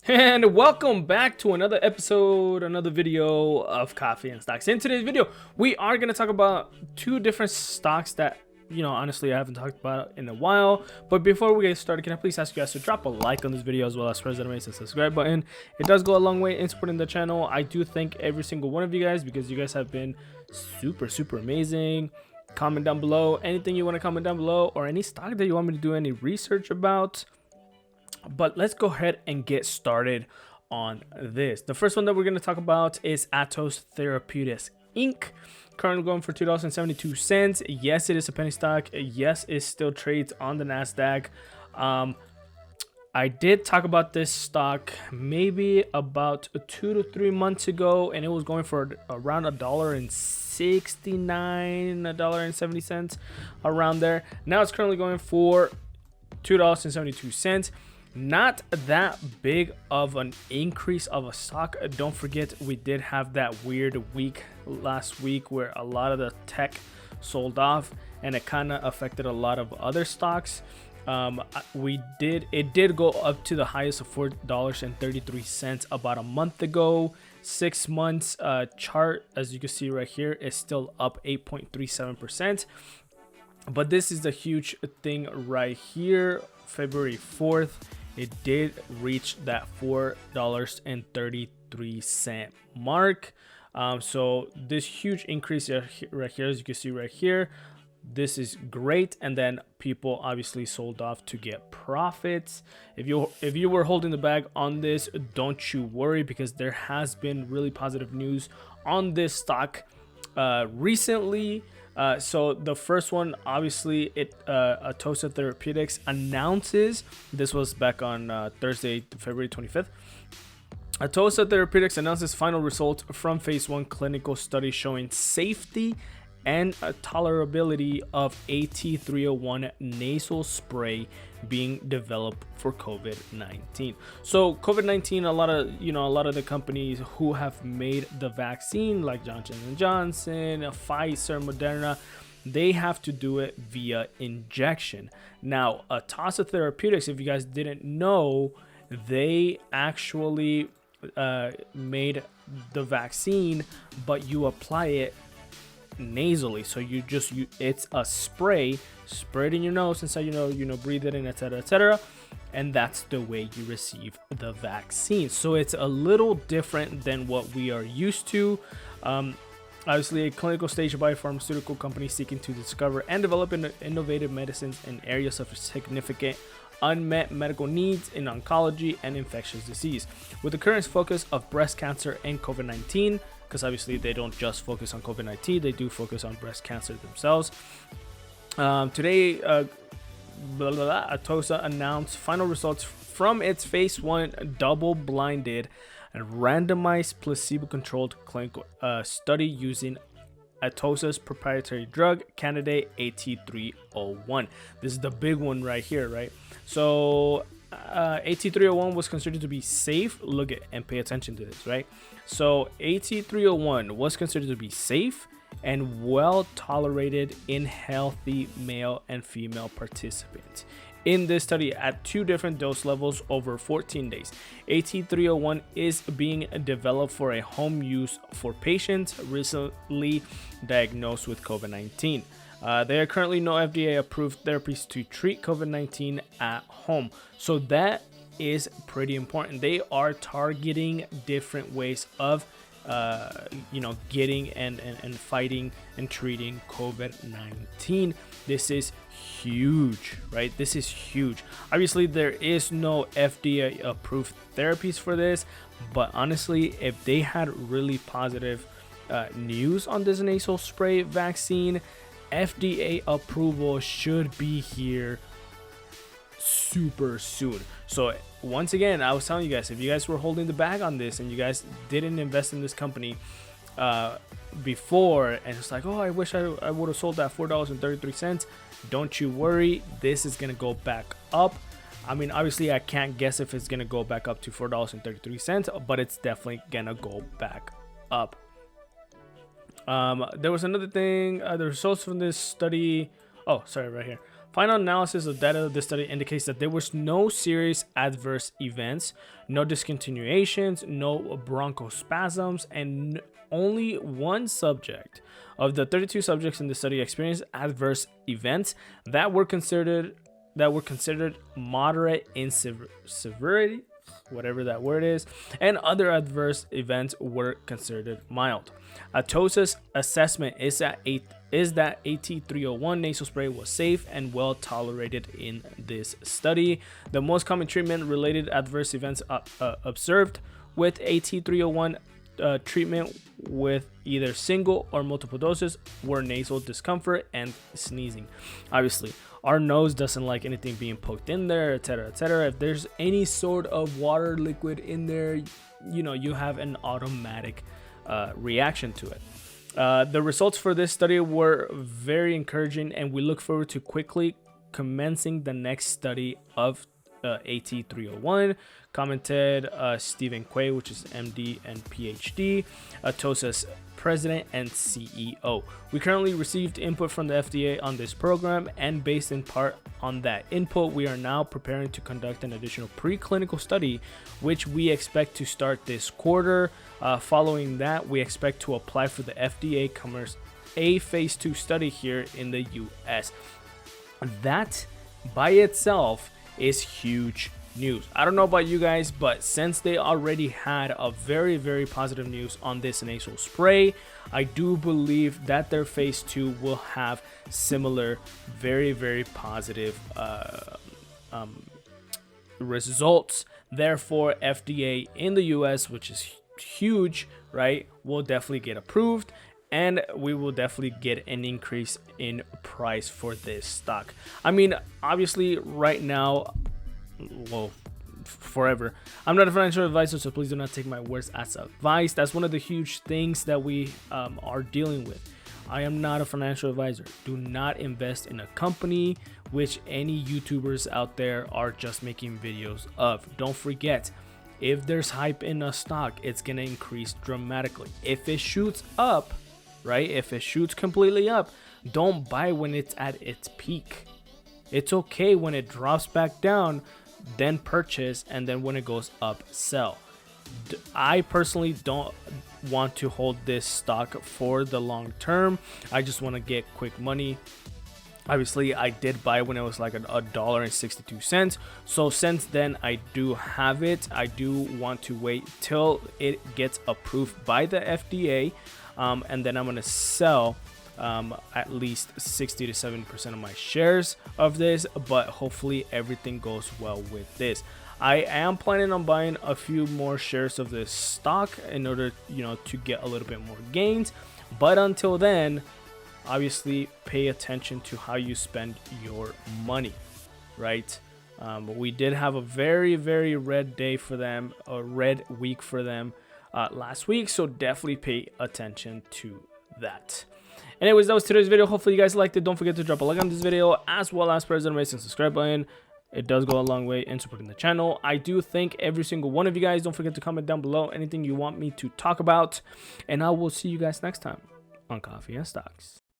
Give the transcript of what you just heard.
And welcome back to another episode, another video of Coffee and Stocks. In today's video, we are going to talk about two different stocks that, honestly, I haven't talked about in a while. But before we get started, can I please ask you guys to drop a like on this video as well as press that subscribe button. It does go a long way in supporting the channel. I do thank every single one of you guys because you guys have been super amazing. Comment down below anything you want to comment down below, or any stock that you want me to do any research about. But let's go ahead and get started on this. The first one that we're going to talk about is Atos Therapeutics Inc. Currently going for $2.72. Yes, it is a penny stock. Yes, it still trades on the NASDAQ. I did talk about this stock maybe about 2 to 3 months ago, and it was going for around $1.69, $1.70, around there. Now it's currently going for $2.72. Not that big of an increase of a stock. Don't forget, we did have that weird week last week where a lot of the tech sold off, and it kind of affected a lot of other stocks. It did go up to the highest of $4.33 about a month ago. 6 months chart, as you can see right here, is still up 8.37%. But this is the huge thing right here. February 4th, it did reach that $4.33 mark. So this huge increase right here, as you can see right here, this is great. And then people obviously sold off to get profits. If you were holding the bag on this, don't you worry, because there has been really positive news on this stock recently. So the first one, obviously, Atossa Therapeutics announces, this was back on Thursday, February 25th. Atossa Therapeutics announces final results from phase 1 clinical study showing safety and tolerability of AT301 nasal spray being developed for COVID-19. So COVID-19, a lot of the companies who have made the vaccine, like Johnson & Johnson, Pfizer, Moderna, they have to do it via injection. Now, Atossa Therapeutics, if you guys didn't know, they actually made the vaccine, but you apply it nasally. So it's a spray it in your nose, inside your nose, breathe it in, etc., and that's the way you receive the vaccine. So it's a little different than what we are used to. Obviously, a clinical stage biopharmaceutical company seeking to discover and develop innovative medicines in areas of significant unmet medical needs in oncology and infectious disease, with the current focus of breast cancer and COVID-19, because obviously they don't just focus on COVID-19, they do focus on breast cancer themselves. Today, Atossa announced final results from its phase 1 double-blinded and randomized placebo-controlled clinical study using Atossa's proprietary drug candidate AT301. This is the big one right here, right? So AT301 was considered to be safe. Look at and pay attention to this, right? So AT301 was considered to be safe and well tolerated in healthy male and female participants in this study at 2 different dose levels over 14 days. AT301 is being developed for a home use for patients recently diagnosed with COVID-19. There are currently no FDA-approved therapies to treat COVID-19 at home. So that is pretty important. They are targeting different ways of getting and fighting and treating COVID-19. This is huge, right? This is huge. Obviously, there is no FDA approved therapies for this, but honestly, if they had really positive news on this nasal spray vaccine, FDA approval should be here super soon. So once again, I was telling you guys, if you guys were holding the bag on this and you guys didn't invest in this company before, and it's like, oh, I wish I would have sold that $4.33, don't you worry, this is gonna go back up. I mean, obviously I can't guess if it's gonna go back up to $4.33, but it's definitely gonna go back up. There was another thing, the results from this study, oh sorry, right here. Final analysis of data of this study indicates that there was no serious adverse events, no discontinuations, no bronchospasms, and only one subject of the 32 subjects in the study experienced adverse events that were considered moderate in severity, whatever that word is, and other adverse events were considered mild. Atossa's assessment is that AT301 nasal spray was safe and well tolerated in this study. The most common treatment-related adverse events observed with AT301 treatment with either single or multiple doses were nasal discomfort and sneezing. Obviously, our nose doesn't like anything being poked in there, etc., etc. If there's any sort of water liquid in there, you have an automatic reaction to it. The results for this study were very encouraging, and we look forward to quickly commencing the next study of AT301, commented Stephen Quay, which is MD and PhD, Atossa's president and CEO. We currently received input from the FDA on this program, and based in part on that input, we are now preparing to conduct an additional preclinical study, which we expect to start this quarter. Following that, we expect to apply for the FDA a phase 2 study here in the US. That by itself is huge news. I don't know about you guys, but since they already had a very, very positive news on this nasal spray, I do believe that their phase 2 will have similar very, very positive results. Therefore, FDA in the US, which is huge, right, will definitely get approved, and we will definitely get an increase in price for this stock. I mean, obviously right now, well, forever, I'm not a financial advisor, so please do not take my words as advice. That's one of the huge things that we are dealing with. I am not a financial advisor. Do not invest in a company which any YouTubers out there are just making videos of. Don't forget, if there's hype in a stock, it's gonna increase dramatically. If it shoots up, right, if it shoots completely up, don't buy when it's at its peak. It's okay when it drops back down, then purchase, and then when it goes up, sell. I personally don't want to hold this stock for the long term. I just want to get quick money. Obviously, I did buy when it was like $1.62. So since then, I do have it. I do want to wait till it gets approved by the FDA, and then I'm gonna sell at least 60 to 70% of my shares of this, but hopefully everything goes well with this. I am planning on buying a few more shares of this stock in order, to get a little bit more gains. But until then, obviously pay attention to how you spend your money, right? We did have a very, very red day for them, a red week for them last week, so definitely pay attention to that. Anyways, that was today's video. Hopefully you guys liked it. Don't forget to drop a like on this video, as well as press the notification subscribe button. It does go a long way in supporting the channel. I do thank every single one of you guys. Don't forget to comment down below anything you want me to talk about, and I will see you guys next time on Coffee and Stocks.